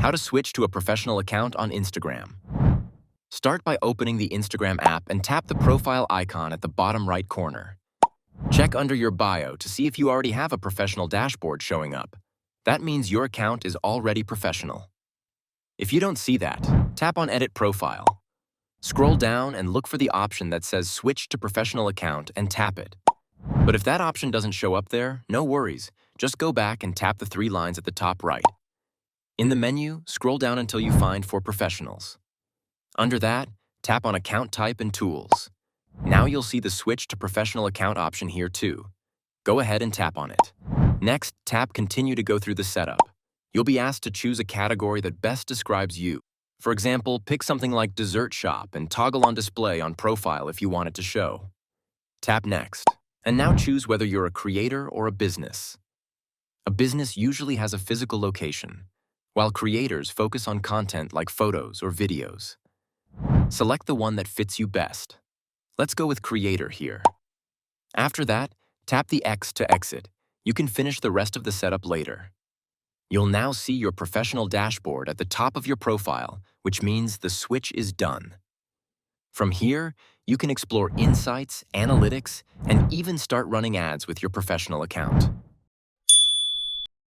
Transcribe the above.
How to switch to a professional account on Instagram. Start by opening the Instagram app and tap the profile icon at the bottom right corner. Check under your bio to see if you already have a professional dashboard showing up. That means your account is already professional. If you don't see that, tap on Edit Profile. Scroll down and look for the option that says Switch to Professional Account and tap it. But if that option doesn't show up there, no worries. Just go back and tap the 3 lines at the top right. In the menu, scroll down until you find For Professionals. Under that, tap on Account Type and Tools. Now you'll see the Switch to Professional Account option here too. Go ahead and tap on it. Next, tap Continue to go through the setup. You'll be asked to choose a category that best describes you. For example, pick something like Dessert Shop and toggle on Display on Profile if you want it to show. Tap Next. And now choose whether you're a creator or a business. A business usually has a physical location, while creators focus on content like photos or videos. Select the one that fits you best. Let's go with Creator here. After that, tap the X to exit. You can finish the rest of the setup later. You'll now see your professional dashboard at the top of your profile, which means the switch is done. From here, you can explore insights, analytics, and even start running ads with your professional account.